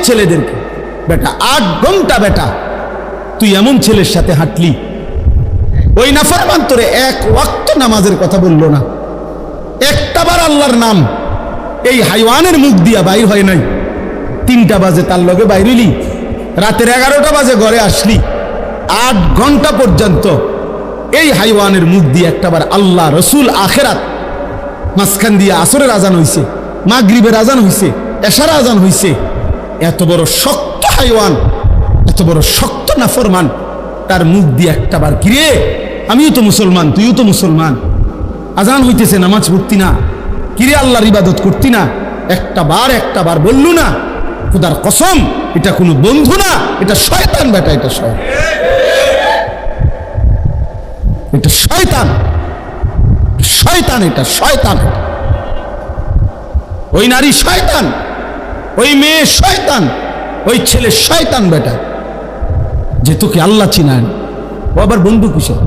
ছেলেদেরকে, বেটা 8 ঘন্টা বেটা তুই এমন ছেলের সাথে হাঁটলি, ওই নাফরমান তোরে এক ওয়াক্ত নামাজের কথা বললো না, একটাবার আল্লাহর নাম এই হাইওয়ানের মুখ দিয়া বাইর হয় নাই। 3টা বাজে তার লগে বাইরিলি, রাতের 11টা বাজে ঘরে আসলি, 8 ঘন্টা পর্যন্ত এই হাইওয়ানের মুখ দিয়ে একটাবার আল্লাহ রসুল আখেরাত, মাঝখান দিয়ে আসরের আজান হইছে, মাগরিবের আজান হইছে, এশার আজান হইছে। এত বড় শক্ত হাইওয়ান, এত বড় শক্ত নাফরমান, তার মুখ দিয়ে একটাবার কিরে আমিও তো মুসলমান তুইও তো মুসলমান, আজান হইতেছে নামাজ পড়তি না, কিরে আল্লাহর ইবাদত করতি না, একটাবার বললু না? খোদার কসম এটা কোনো বন্ধু না, এটা শয়তান বেটা, এটা শয়তান, এটা শয়তান, শয়তান, এটা শয়তান। ওই নারী শয়তান, ওই মেয়ে শয়তান, ওই ছেলে শয়তান বেটা, যে তোকে আল্লাহ চিনায়। ও আবার বন্ধু কিসের?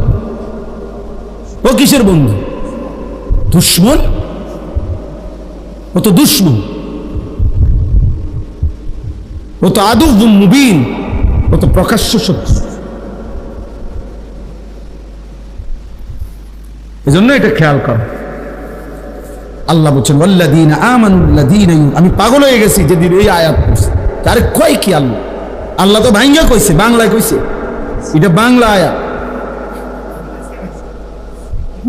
ও কিসের বন্ধু? দুশ্মন। ও তো দুশ্মন, ও তো আদুউম মুবিন, ও তো প্রকাশ্য শত্রু। এজন্য এটা খেয়াল কর। আল্লাহ বলছেন ওয়াল্লাযীনা আমানুল্লাযীনা, আমি পাগল হয়ে গেছি যেদিন এই আয়াত পড়ছি। আরে কয় কি আল্লাহ? আল্লাহ তো ভাঙ্গা কইছে, বাংলায় কইছে, এটা বাংলা আয়াত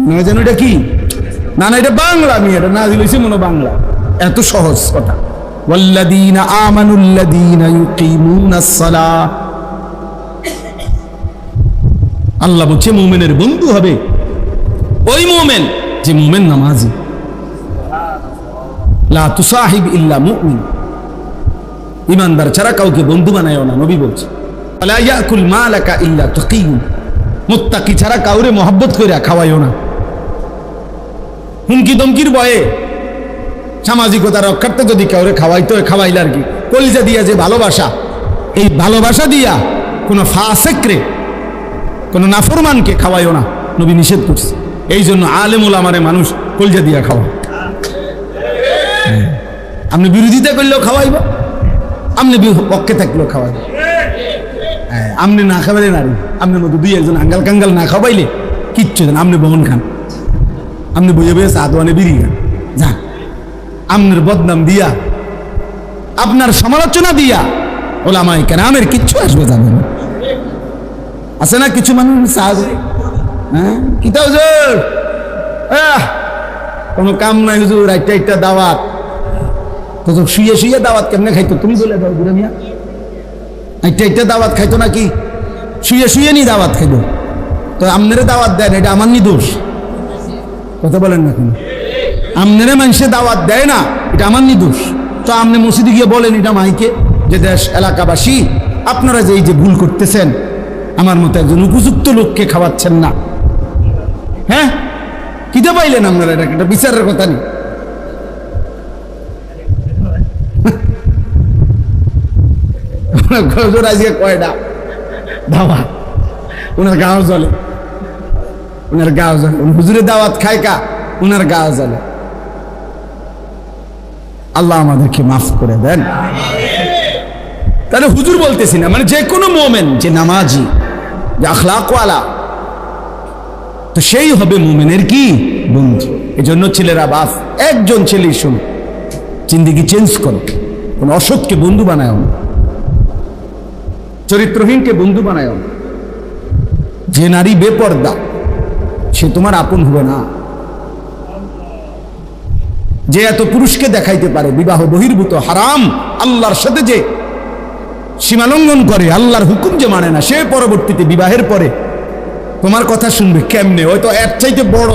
না, যেন এটা কি না, এটা বাংলা, আমি এটা নাযিল হইছে মনে বাংলা। এত সহজ কথা। ওয়াল্লাযীনা আমানুল্লাযীনা ইউকিমুনাস সালাহ, আল্লাহ বলছে মুমিনের বন্ধু হবে ওই মুমিন যে মুমিন নামাজি। লা তুসাহিব ইল্লা মুমিন, ইমানদার ছাড়া কাউকে বন্ধু বানায়ও না, নবী বলছে। লা ইয়াকুল মালাকা ইল্লা তাকিয়ুন, মুত্তাকি ছাড়া কাউরে মহব্বত কইরা খাওয়াইও না। হুমকি দমকির ভয়ে সামাজিকতা রক্ষার্থে যদি কাউরে খাওয়াইতে হয় খাওয়াইলে আর কি, কলিজা দিয়া যে ভালোবাসা, এই ভালোবাসা দিয়া কোনো ফাসিকরে, কোনো নাফরমানকে খাওয়াইও না, নবী নিষেধ করছে। এই জন্য আলেম ওলামারে মানুষ কলিজা দিয়া খাওয়া। আপনি বিরোধিতা করলেও খাওয়াইব, আপনি পক্ষে থাকলেও খাওয়াইব। আপনি না খাওয়াইলে না, আপনি মতো 2-1 আঙ্গাল কাঙ্গাল না খাওয়াইলে কিচ্ছু দেন, আপনি বহন খান, আপনি বইয়ে বইয়ে সাদওয়ানে বিড়ি খান, যান। আপনার বদনাম দিয়া, আপনার সমালোচনা দিয়া ওলামায়ে কেরামের কিচ্ছু আসবে যাবে না। আছে না কিছু মানুষ সাহায্য, হ্যাঁ কিতা হুজুর, কোনো কাম নাই হুজুর, একটা দাওয়াত, তো শুয়ে শুয়ে দাওয়াত কেমনে খাইতো তুমি বলে দাও বুড়া মিয়া, একটা দাওয়াত খাইতো নাকি? শুয়ে শুয়ে নি দাওয়াত খাইতো, তো আপনারে দাওয়াত দেন, এটা আমার নি দোষ? কথা বলেন না কেন? আপনারে মানুষে দাওয়াত দেয় না, এটা আমার নি দোষ? তো আপনি মসজিদে গিয়ে বলেন এটা মাইকে, যে দেশ এলাকাবাসী আপনারা যে এই যে ভুল করতেছেন, আমার মতো একজন উপযুক্ত লোককে খাওয়াচ্ছেন না। হ্যাঁ কিতে পাইলেন আপনারা? এটা একটা বিচারের কথা নেই। আজকে কয়টা দাওয়াত ওনার গাঁও জ্বলে, ওনার গাঁও জ্বলে, হুজুরের দাওয়াত খায় কা, ওনার গাঁও জ্বলে। আল্লাহ আমাদেরকে মাফ করে দেন। তাহলে হুজুর বলতেছি না, মানে যে কোনো মোমেন যে নামাজি, যে আখলাকওয়ালা, তো সেই হবে মোমেনের কি বন্ধু। এই জন্য ছেলেরা, বাপ একজন ছেলে শুন, জিন্দেগি চেঞ্জ করো, কোন অসৎকে বন্ধু বানায় না, চরিত্রহীনকে বন্ধু বানায় না। যে নারী বেপর্দা সে তোমার আপন হবে না। যে এত পুরুষকে দেখাইতে পারে বিবাহ বহির্ভূত হারাম, আল্লাহর সাথে যে সীমালঙ্ঘন করে, আল্লাহর হুকুম যে মানে না, সে পরবর্তীতে বিবাহের পরে তোমার কথা শুনবে কেমনে? হয়তো এর চাইতে বড়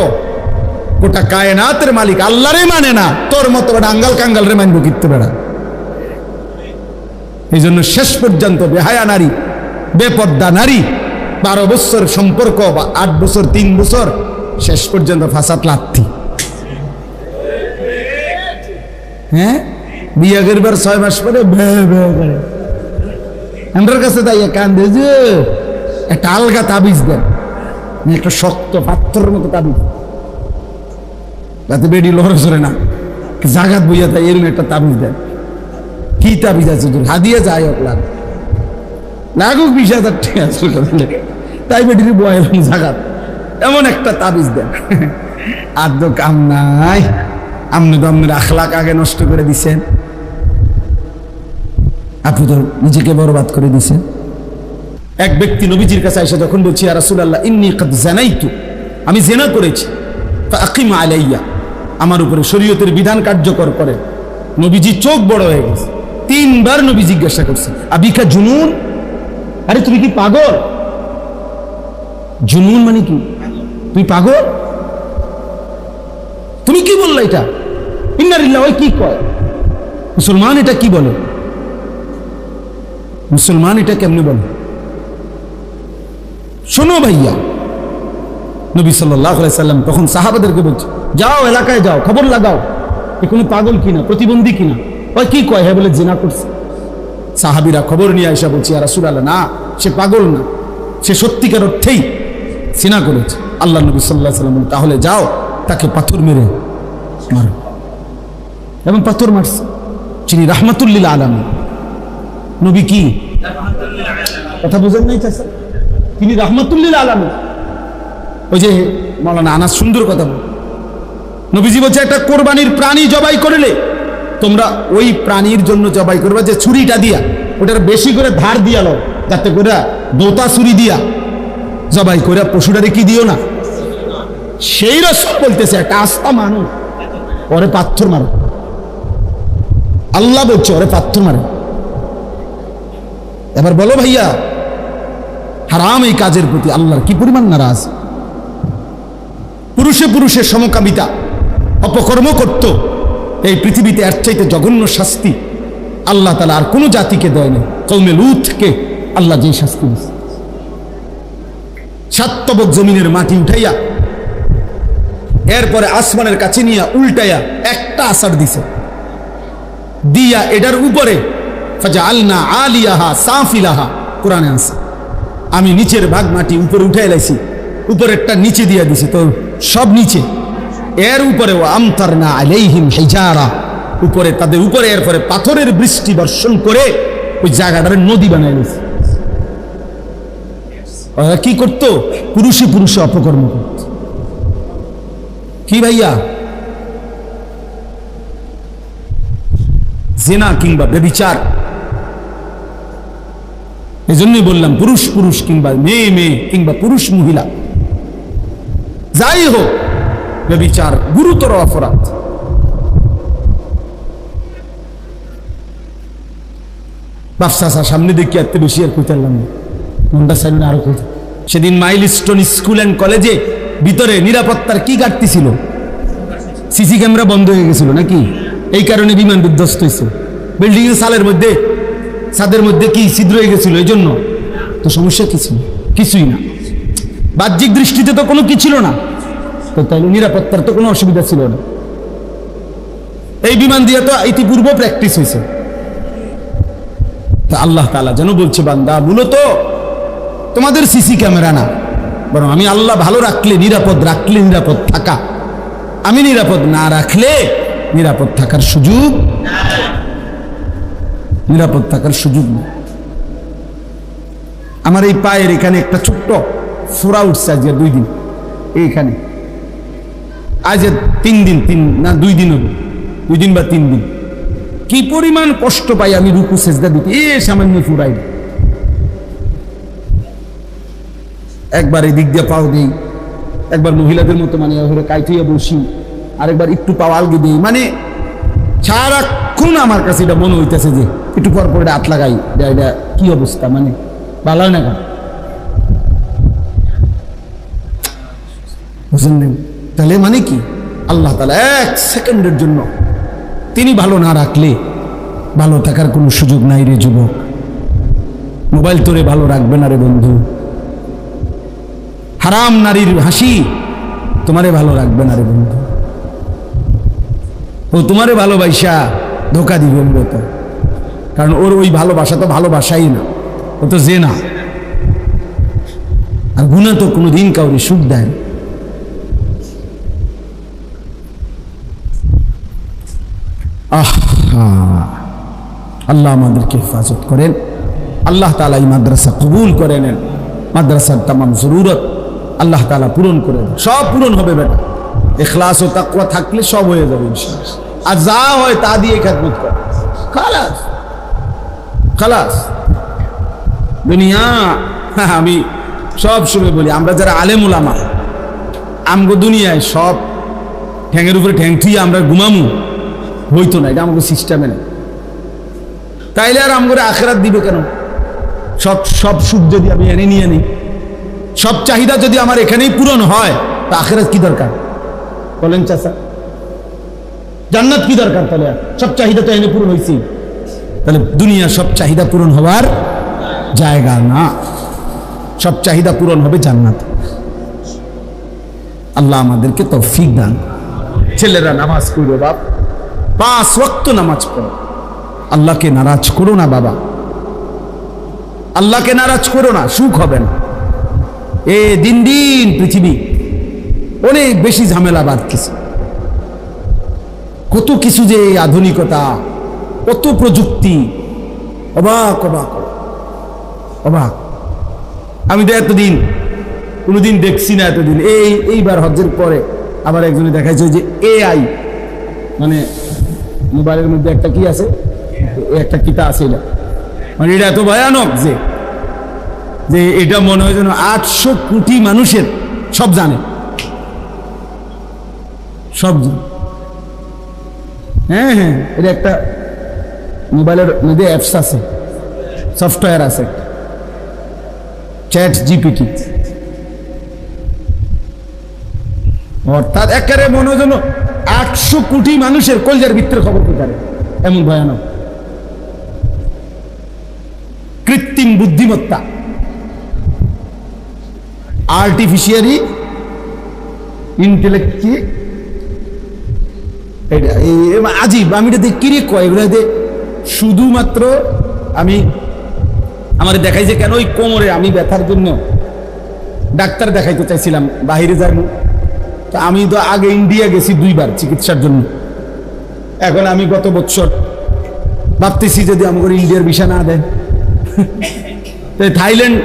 গোটা কায়নাতের মালিক আল্লাহরে মানে না, তোর মতো আঙ্গাল কাঙ্গাল রে মানবো কিনতে বেড়া। এই জন্য শেষ পর্যন্ত বেহায়া নারী, বেপর্দা নারী, 12 বছর সম্পর্ক বা 8 বছর 3 বছর, শেষ পর্যন্ত ফাসাদ লাথি। হ্যাঁ বিয়ে করবার 6 মাস পরে আমার কাছে তাই কান্দে যে একটা আলগা তাবিজ দেন, একটা শক্ত পাথরের মতো তাবিজ, যাতে বেডি লড়ে চড়ে না, জাগাত বইয়া তাই এরকম একটা তাবিজ দেন। কি তাবিজ আছে হাদিয়া যায় লাগ লাগুক 20,000 টাকা তাই বেটির বয়ের জাগাত এমন একটা তাবিজ দেন আর তো কাম নাই। আপনি তো আপনার আখলাক আগে নষ্ট করে দিছেন, আপনি তো নিজেকে বরবাদ করে দিছেন। এক ব্যক্তি নবীজির কাছে এসে যখন বলছি ইয়া রাসূলুল্লাহ ইন্নী কাদ জানাইতু, আমি জিনা করেছি, ফাআকিম আলাইয়া, আমার উপরে শরীয়তের বিধান কার্যকর করে। নবীজি চোখ বড় হয়ে গেছে, 3 বার নবী জিজ্ঞাসা করছে আবিকা জুনুন, আরে তুমি কি পাগল? জুনুন মানে কি? তুই পাগল? তুমি কি বললা এটা? ইন্নালিল্লাহি ওই কি কয়? মুসলমান এটা কি বলে? মুসলমান এটা কেমনে বলে? শোনো ভাইয়া, নবী সাল্লাল্লাহু আলাইহি সাল্লাম তখন সাহাবাদেরকে বলছে যাও এলাকায় যাও, খবর লাগাও এ কোনো পাগল কিনা, প্রতিবন্ধী কিনা। ওই কি কয়? হ্যাঁ বলে জিনা করছে। সাহাবীরা খবর নিয়ে আয়েশা বলছে ইয়া রাসূলুল্লাহ না, সে পাগল না, সে সত্যিকার অর্থেই জিনা করেছে। আল্লাহ নবী সাল্লাল্লাহু আলাইহি সাল্লাম বলেন তাহলে যাও তাকে পাথর মেরে মারো, এবং পাথর মারছে। যিনি রাহমাতুল লিল আলামিন, নবী কি কথা বুঝেন নাই চাচা? তিনি রাহমাতুল লিল আলামিন। ওই যে মাওলানা আনাস সুন্দর কথা বল, নবীজি বলছে একটা কোরবানির প্রাণী জবাই করলে তোমরা ওই প্রাণীর জন্য জবাই করবা যে ছুরিটা দিয়া, ওটার বেশি করে ধার দিয়া লো, যাতে করে দোতা ছুরি দিয়া জবাই করে পশুটারে কি দিও না। সেই রাসূল বলতেছে একটা আস্তা মানুষ ওরে পাথর মারো, আল্লাহ বলছে ওরে পাথর মারো। এবার বলো ভাইয়া, হারাম এই কাজের প্রতি আল্লাহর কি পরিমাণ নারাজ। পুরুষে পুরুষের সমকামিতা অপকর্ম করত, এই পৃথিবীতে এর চাইতে জঘন্য শাস্তি আল্লাহ তাআলা আর কোন জাতিকে দেয়নি। কওমে লূতকে আল্লাহ যে শাস্তি দিয়েছে, 7 তবক জমিনের মাটি উঠাইয়া এরপরে আসমানের কাছে নিয়ে উল্টাইয়া একটা আসার দিছে, দিয়া এটার উপরে ফাজআলনা আলিয়াহা সাফিলাহা, কোরআনে আছে আমি নিচের ভাগ মাটি উপরে উঠাই লাইছি, উপরেরটা নিচে দিয়া দিছি, তো সব নিচে। এর উপরে আমতারনা আলাইহিম হিজারা, উপরে তাদের উপরে এরপরে পাথরের বৃষ্টি বর্ষণ করে ওই জায়গাটারে নদী বানাই দিয়েছে। কি করতো? পুরুষে পুরুষে অপকর্ম করত। কি ভাইয়া? জিনা কিংবা ব্যভিচার। এই জন্যই বললাম পুরুষ পুরুষ কিংবা মেয়ে মেয়ে কিংবা পুরুষ মহিলা যাই হোক, ব্যভিচার গুরুতর অপরাধ। বাপসাসা সামনে দেখি এত বেশি আর কইতাম না, মনটা সাইলেন আরো কই। সেদিন মাইলস্টোন স্কুল অ্যান্ড কলেজে ভিতরে নিরাপত্তার কি ঘাটতি ছিল? সিসি ক্যামেরা বন্ধ হয়ে গেছিল নাকি? এই কারণে বিমান বিধ্বস্ত হয়েছে। বিল্ডিং এর সালের মধ্যে ছাদের মধ্যে কি ছিদ্র হয়ে গেছিল, এই জন্য তো সমস্যা কি ছিল? কিছুই না, বাহ্যিক দৃষ্টিতে তো কোনো কি ছিল না, তো তাইলে নিরাপত্তার তো কোনো অসুবিধা ছিল না। এই বিমান দিয়ে তো ইতিপূর্ব প্র্যাকটিস হয়েছে। তা আল্লাহ তাআলা যেন বলছে বান্দা মূলত তোমাদের সিসি ক্যামেরা না, বরং আমি আল্লাহ ভালো রাখলে নিরাপদ, রাখলে নিরাপদ থাকা, আমি নিরাপদ না রাখলে নিরাপদ থাকার সুযোগ, নিরাপদ থাকার সুযোগ নেই। আমার এই পায়ের এখানে একটা ছোট্ট ফোড়া উঠছে আজ 2 দিন, এইখানে আজ 3 দিন, 2 দিন হবে, 2 দিন বা 3 দিন। কি পরিমাণ কষ্ট পাই আমি রুকু সেজদা দিতে, সামান্য ফুরাই। একবার এই দিক দিয়ে পাও দিই, একবার মহিলাদের মতো মানে কাইথিয়া বসি, আরেকবার একটু পাও আলগি দিই, মানে সারাক্ষণ আমার কাছে এটা মনে হইতেছে যে একটু পর পর হাত লাগাই, এটা কি অবস্থা, মানে ভালো হয় না কেন বুঝলেন? তাহলে মানে কি আল্লাহ তাআলা 1 সেকেন্ডের জন্য তিনি ভালো না রাখলে ভালো থাকার কোনো সুযোগ নাই রে যুবক। মোবাইল তোরে ভালো রাখবে না রে বন্ধু, হারাম নারীর হাসি তোমারে ভালো রাখবে না রে বন্ধু, ও তোমারে ভালোবাসা ধোকা দিবে মূলত, কারণ ওর ওই ভালোবাসা তো ভালোবাসাই না, ও তো জেনা। আর গুনাহ তো কোনোদিন কাউরে সুখ দেয়। আল্লাহ আমাদেরকে হেফাজত করেন। আল্লাহ তাআলা এই মাদ্রাসা কবুল করে নেন। মাদ্রাসার তামাম জরুরত আল্লাহ তাআলা পূরণ করে দেন। সব পূরণ হবে বেটা, ইখলাস ও তাকওয়া থাকলে সব হয়ে যাবে ইনশাআল্লাহ। আর যা হয় তা দিয়ে খেদমত কর, খালাস খালাস। দুনিয়া আমি সব সময় বলি, আমরা যারা আলেম উলামা, আমগো দুনিয়ায় সব ঠ্যাঙের উপরে ঠ্যাং থুই আমরা ঘুমামু হইতো না, এটা আমাকে সিস্টেমে নেই। তাইলে আর আমগরে আখেরাত দিবে কেন? সব সব সুখ যদি আমি এনে নিয়ে নিই, সব চাহিদা যদি আমার এখানেই পূরণ হয়, তা আখেরাত কি দরকার বলেন চাচা? জান্নাত কি দরকার? তাহলে সব চাহিদা তো এনে পূরণ হয়েছি। তাহলে দুনিয়া সব চাহিদা পূরণ হওয়ার জায়গা না, সব চাহিদা পূরণ হবে জান্নাত। আল্লাহ আমাদেরকে তৌফিক দান। ছেলেরা নামাজ পড়ো বাপ, 5 ওয়াক্ত নামাজ পড়ো। আল্লাহকে নারাজ করো না বাবা, আল্লাহকে নারাজ করো না, সুখ হবে না। দিন দিন পৃথিবী অনেক বেশি ঝামেলা বাঁধতেছে। কত কিছু যে আধুনিকতা, কত প্রযুক্তি, অবাক অবাক অবাক। আমি তো এতদিন কোনোদিন দেখছি না, এতদিন এইবার হজ্জের পরে আবার একজনে দেখাইছে যে AI, মানে মোবাইলের মধ্যে একটা কি আছে, একটা কিতা আছে, এটা মানে এটা এত ভয়ানক যে এটা মনে হয় যেন 800 কোটি মানুষের সব জানে, সব জানে। হ্যাঁ হ্যাঁ, এটা একটা মোবাইলের মধ্যে অ্যাপস আছে, সফটওয়্যার আছে, ChatGPT। অর্থাৎ একেবারে মনে হয় যেন 800 কোটি মানুষের কলজার ভিতরে খবর পেতে, এমন ভয়ানক। কৃত্রিম বুদ্ধিমত্তা, আর্টিফিশিয়ালি ইন্টেলেক্ট, আজীব। আমি এটা দেখি রে কয় এগুলো শুধুমাত্র আমি আমার দেখাইছে কেন, ওই কোমরে আমি ব্যথার জন্য ডাক্তার দেখাইতে চাইছিলাম, বাহিরে যাবো। তো আমি তো আগে ইন্ডিয়া গেছি 2 বার চিকিৎসার জন্য। এখন আমি গত বছর ভাবতেছি যদি আমাকে ইন্ডিয়ার ভিসা না দেয়, থাইল্যান্ড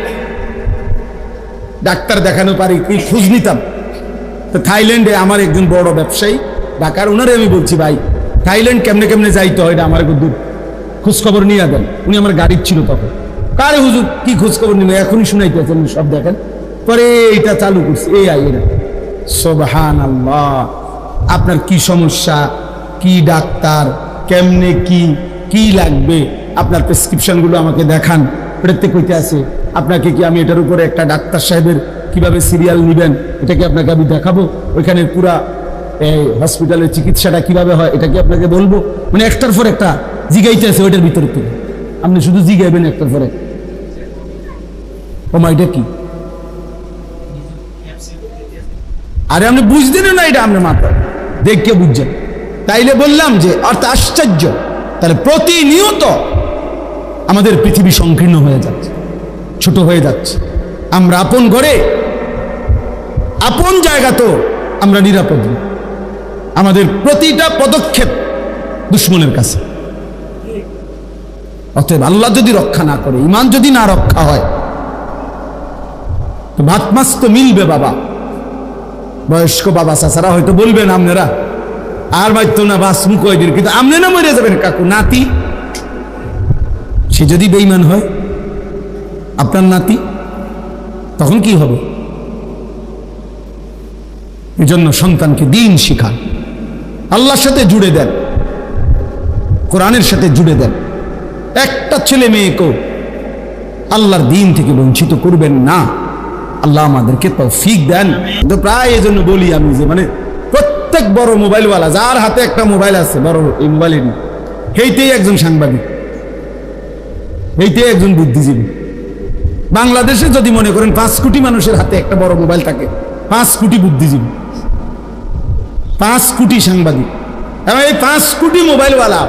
ডাক্তার দেখানো পারি কি খোঁজ নিতাম। তো থাইল্যান্ডে আমার একজন বড় ব্যবসায়ী ঢাকার, ওনারে আমি বলছি ভাই থাইল্যান্ড কেমনে কেমনে যাইতে হয় আমার দূর খোঁজখবর নিয়ে দেন। উনি আমার গাড়ির ছিল তখন, কারে হুজুর কি খোঁজখবর নিবে, এখনই শুনাইতেছেন সব দেখেন। পরে এইটা চালু করছি, এরা সুবহানাল্লাহ। আপনার কি সমস্যা, কি ডাক্তার, কেমনে কি কি লাগবে, আপনার প্রেসক্রিপশনগুলো আমাকে দেখান। এটাতে কইতে আছে আপনাকে কি আমি এটার উপরে একটা ডাক্তার সাহেবের কিভাবে সিরিয়াল নিবেন, এটা কি আপনাকে আমি দেখাবো। ওইখানে পুরা হসপিটালের চিকিৎসাটা কিভাবে হয় এটা কি আপনাকে বলবো। মানে একটার পর একটা জিগাইতে আছে ওইটার ভিতরে থেকে, আপনি শুধু জিগাইবেন একটার পরে। ও মা এটা কি, আরে আপনি বুঝতেন না, এটা আপনার মাথা দেখে বুঝছেন। তাইলে বললাম যে অর্থ আশ্চর্য। তাহলে প্রতিনিয়ত আমাদের পৃথিবী সংকীর্ণ হয়ে যাচ্ছে, ছোট হয়ে যাচ্ছে। আমরা আপন ঘরে আপন জায়গা তো আমরা নিরাপদ না। আমাদের প্রতিটা পদক্ষেপ দুশ্মনের কাছে। অতএব আল্লাহ যদি রক্ষা না করে, ইমান যদি না রক্ষা হয়, তো ভাত মাছ তো মিলবে বাবা। বয়স্ক বাবা চাচারা হয়তো বলবেন আপনারা আর বাইতো না বাস মুখ দিন, কিন্তু আপনি না মরে যাবেন কাকু। নাতি সে যদি বেঈমান হয়, আপনার নাতি, তখন কি হবে? এজন্য সন্তানকে দিন শিখান, আল্লাহর সাথে জুড়ে দেন, কোরআনের সাথে জুড়ে দেন। একটা ছেলে মেয়েকেও আল্লাহর দিন থেকে বঞ্চিত করবেন না। আল্লাহ আমাদেরকে তৌফিক দেন। তো প্রায় এই জন্য বলি আমি যে মানে প্রত্যেক বড় মোবাইলওয়ালা যার হাতে একটা মোবাইল আছে, বড় এই মোবাইলের, সেইটাই একজন সাংবাদিক, এইটাই একজন বুদ্ধিজীবী। বাংলাদেশে যদি মনে করেন 5 কোটি মানুষের হাতে একটা বড় মোবাইল থাকে, 5 কোটি বুদ্ধিজীবী, 5 কোটি সাংবাদিক, এবং এই 5 কোটি মোবাইলওয়ালা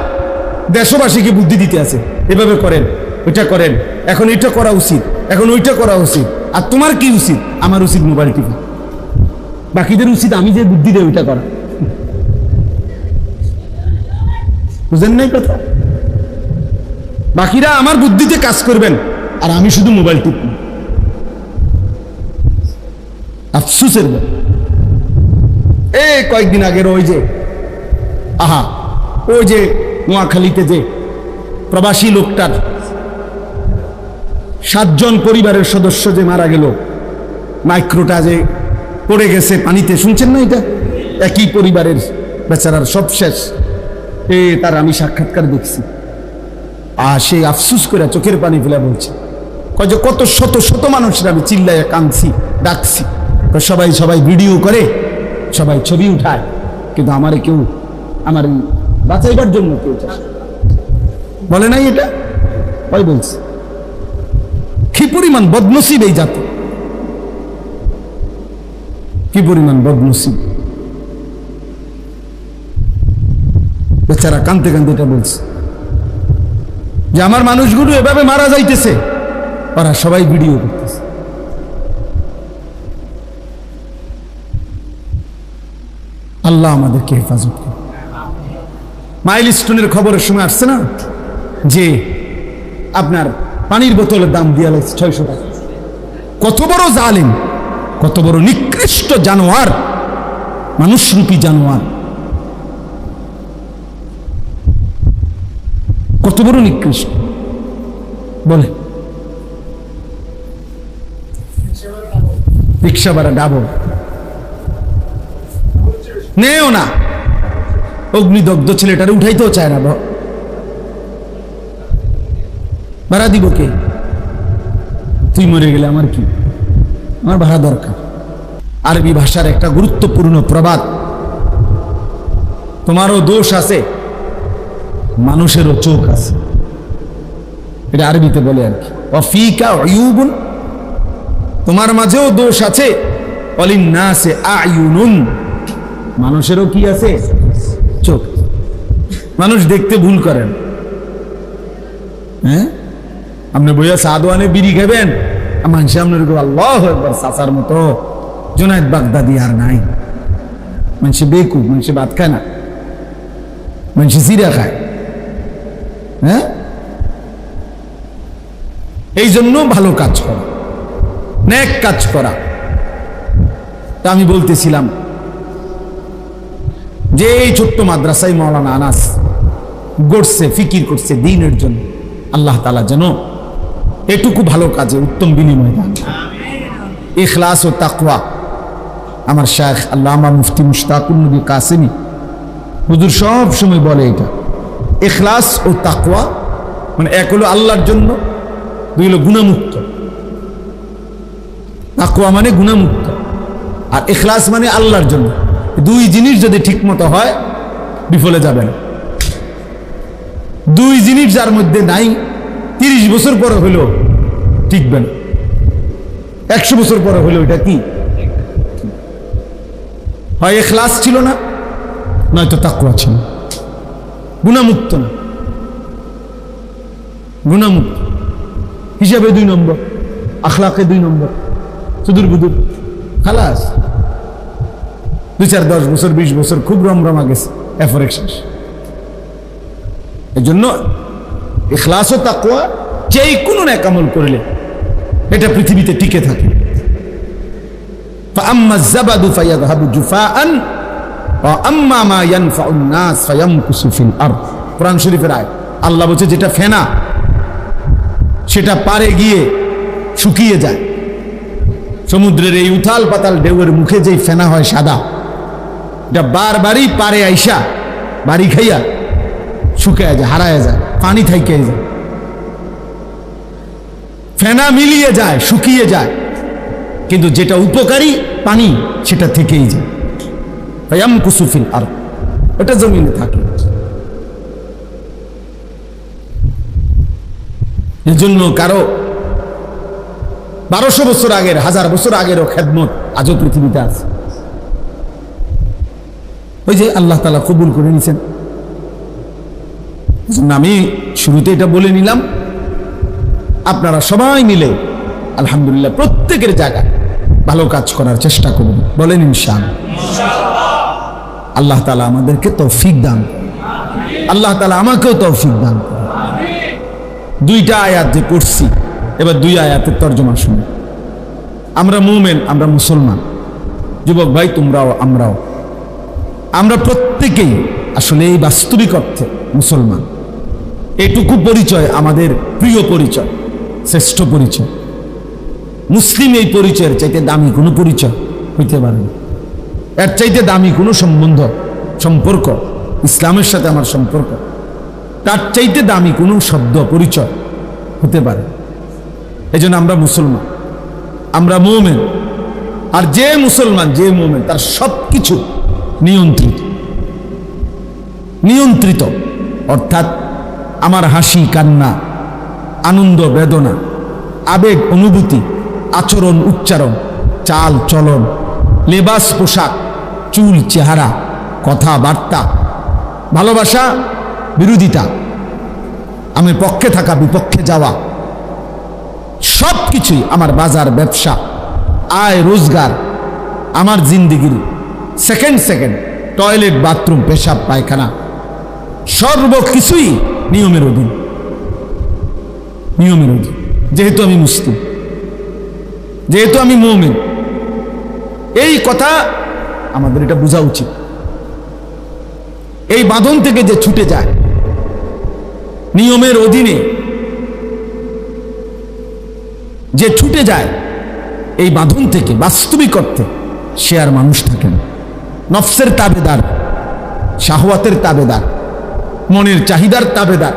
দেশবাসীকে বুদ্ধি দিতে আছে, এভাবে করেন, ওইটা করেন, এখন এটা করা উচিত, এখন ওইটা করা উচিত। আর তোমার কি উচিত? আমার উচিত মোবাইল টিপা। বাকিদের উচিত আমি যে বুদ্ধি দেয় ওইটা করা। বুঝেন নাই কথা? বাকিরা আমার বুদ্ধিতে কাজ করবেন আর আমি শুধু মোবাইল টিপব। আফসোসের এই কয়েকদিন আগের ওই যে ওই যে নোয়াখালীতে যে প্রবাসী লোকটার 7 জন পরিবারের সদস্য যে মারা গেল, মাইক্রোটা যে পড়ে গেছে পানিতে, শুনছেন না? এটা একই পরিবারের বেচারার সব শেষ। তার আমি সাক্ষাৎকার দেখছি, আর সেই আফসুস করে চোখের পানি ফেলে বলছে যে কত শত শত মানুষের আমি চিল্লাইয়া কাঁদছি, ডাকছি, সবাই সবাই ভিডিও করে, সবাই ছবি উঠায়, কিন্তু আমারে কেউ আমার বাঁচাইবার জন্য কেউ চায় বলে নাই। এটা ওই বলছে কি পরিমাণ বদনসিব এই জাতি, কি পরিমাণ বদনসিব। বেচারা কাঁদতে কাঁদতে এটা বলছে যে আমার মানুষগুলো এভাবে মারা যাইতেছে, ওরা সবাই ভিডিও করতেছে। আল্লাহ আমাদেরকে হেফাজত করে। মাইলস্টোনের খবরের সময় আসছে না যে আপনার পানির বোতলের দাম দিয়ে লাগছে 600 টাকা। কত বড় জালিম, কত বড় নিকৃষ্ট জানোয়ার, মানুষরূপী জানোয়ার, কত বড় নিকৃষ্ট বলে। রিক্সা ভাড়া ডাবল নেও না, অগ্নিদগ্ধ ছেলেটারে উঠাইতেও চায় না, ভাড়া দিব কে? তুই মরে গেলে আমার কি, আমার ভাড়া দরকার। আরবি ভাষার একটা গুরুত্বপূর্ণ প্রবাদ, তোমারও দোষ আছে, মানুষেরও চোখ আছে, এটা আরবিতে বলে আর কি। ওয়াফিকা উয়ুবুন, তোমার মাঝেও দোষ আছে, ওয়ালিন্নাসি আয়ুনুন, মানুষেরও কি আছে? চোখ। মানুষ দেখতে ভুল করেন। হ্যাঁ, আপনি বইয়া সাদওয়ানে বিড়ি খাবেন, মানুষ আপনার আল্লাহু আকবার চাচার মতো জুনায়েদ বাগদাদি আর নাই। মানুষ বেকুব, মানুষ ভাত খায় না, মানুষ জিরা খায়। হ্যাঁ, এই জন্য ভালো কাজ করা, নেক কাজ করা। তা আমি বলতেছিলাম যে এই ছোট্ট মাদ্রাসায় মাওলানা আনাস গড়ছে, ফিকির করছে দ্বীনের জন্য। আল্লাহ তাআলা যেন এটুকু ভালো কাজে উত্তম বিনিময় দান। ইখলাস ও তাকওয়া, আমার শায়খ আল্লামা মুফতি মুশতাকুর নবী কাসেমি হুজুর সব সময় বলে এটা। ইখলাস ও তাকওয়া মানে এক হলো আল্লাহর জন্য, দুই হলো গুনাহমুক্ত। তাকওয়া মানে গুনাহমুক্ত, আর ইখলাস মানে আল্লাহর জন্য। দুই জিনিস যদি ঠিক মতো হয় বিফলে যাবে না। দুই জিনিস যার মধ্যে নাই, 30 বছর পরে হলো টিকবে না, 100 বছর পরে হলো এটা কি হয়? ইখলাস ছিল না, নয়তো তাকওয়া ছিল। গুনাহমুক্ত না, গুনাহমুক্ত হিসাবে 2 নম্বর, আখলাকে 2 নম্বর, সুদূর বুদুর, খালাস। 2-4 10 বছর 20 বছর খুব রমরমা গেছে, এরপরে শেষ। এই জন্য ইখলাস ও তাকওয়া যে কোনো নেক আমল করলে এটা পৃথিবীতে টিকে থাকে। ফাআম্মা যাবাদু ফায়াযহাবু জুফাআন ওয়া আম্মা মা ইয়ানফাউন নাস ফায়ামকুসু ফিল আরদ। কোরআন শরীফের আয়াত। আল্লাহ বলছে যেটা ফেনা সেটা পারে গিয়ে শুকিয়ে যায়। সমুদ্রের এই উথাল পাতাল ঢেউয়ের মুখে যেই ফেনা হয় সাদা, এটা বারবারই পারে আইসা বাড়ি খাইয়া শুকায় যায়, হারায় যায়, পানি থাইকে যায়। ফেনা মিলিয়ে যায়, শুকিয়ে যায়, কিন্তু যেটা উপকারী পানি সেটা থেকেই যায়। ফায়ামকুসু ফিল আরদ, ওটা জমিনে থাকে। এজন্য কারো 1200 বছর আগের, 1000 বছর আগেরও খেদমত আজও পৃথিবীতে আছে। ওই যে আল্লাহ তাআলা কবুল করে নিয়েছেন। আমি শুরুতে এটা বলে নিলাম, আপনারা সবাই মিলে আলহামদুলিল্লাহ প্রত্যেকের জায়গায় ভালো কাজ করার চেষ্টা করুন, বলেন ইনশাআল্লাহ। আল্লাহ তাআলা আমাদেরকে তৌফিক দান, আল্লাহ তাআলা আমাকেও তৌফিক দান। দুইটা আয়াত যে পড়ছি, এবার দুই আয়াতের তর্জমা শুনি। আমরা মুমিন, আমরা মুসলমান, যুবক ভাই তোমরাও আমরাও, আমরা প্রত্যেকেই আসলে এই বাস্তবিক অর্থে মুসলমান। এটুকু পরিচয় আমাদের প্রিয় পরিচয়, শ্রেষ্ঠ পরিচয়। মুসলিম এই পরিচয়ের চাইতে দামি কোনো পরিচয় হইতে পারে না। এর চাইতে দামি কোনো সম্পর্ক ইসলামের সাথে আমার সম্পর্ক, তার চাইতে দামি কোনো শব্দ পরিচয় হতে পারে। এই জন্য আমরা মুসলমান, আমরা মুমিন। আর যে মুসলমান, যে মুমিন, তার সবকিছু নিয়ন্ত্রিত। অর্থাৎ আমার হাসি কান্না, আনন্দ বেদনা, আবেগ অনুভূতি, আচরণ উচ্চারণ, চাল চলন, লেবাস পোশাক, চুল চেহারা, কথাবার্তা, ভালোবাসা বিরোধিতা, আমি পক্ষে থাকা বিপক্ষে যাওয়া, সব কিছুই আমার বাজার ব্যবসা, আয় রোজগার, আমার জিন্দিগির সেকেন্ড টয়লেট বাথরুম পেশাব পায়খানা সর্বকিছুই নিয়মের অধীন। যেহেতু আমি মুসলিম, যেহেতু আমি মুমিন, এই কথা আমাদের এটা বোঝা উচিত। এই বাঁধন থেকে যে ছুটে যায়, নিয়মের অধীনে যে ছুটে যায়, এই বাঁধন থেকে বাস্তবিক অর্থে সে আর মানুষ থাকে না। নফসের তাবেদার, শাহওয়াতের তাবেদার, মনের চাহিদার তাবেদার,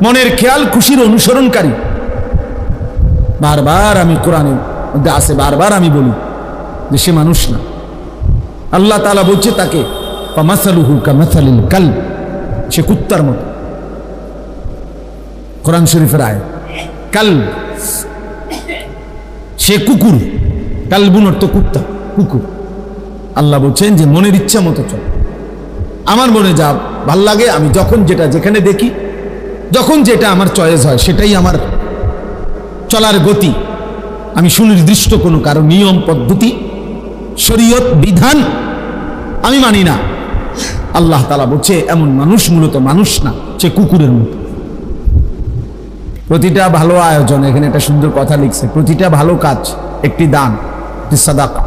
মনের খেয়াল খুশির অনুসরণকারী। বারবার আমি কোরআনের মধ্যে আছে, বারবার আমি বলি যে সে মানুষ না। আল্লাহ তাআলা বলছে তাকে ফামাসালুহু কামাসালিল কালব, সে কুত্তার মতো। কোরআন শরীফের আয়াত, কালব, সে কুকুর। কালবুন অর্থ কুত্তা, কুকুর। আল্লাহ বলছেন যে মনের ইচ্ছা মতো চল, আমার মনে যা ভাল লাগে, আমি যখন যেটা যেখানে দেখি, যখন যেটা আমার চয়েস হয়, সেটাই আমার চলার গতি। আমি সুনির্দিষ্ট কোনো কারো নিয়ম পদ্ধতি শরীয়ত বিধান আমি মানি না। আল্লাহ তাআলা বলছে এমন মানুষ মূলত মানুষ না, সে কুকুরের মতো। প্রতিটা ভালো আয়োজন, এখানে একটা সুন্দর কথা লিখছে, প্রতিটা ভালো কাজ একটি দান, একটি সাদাকা।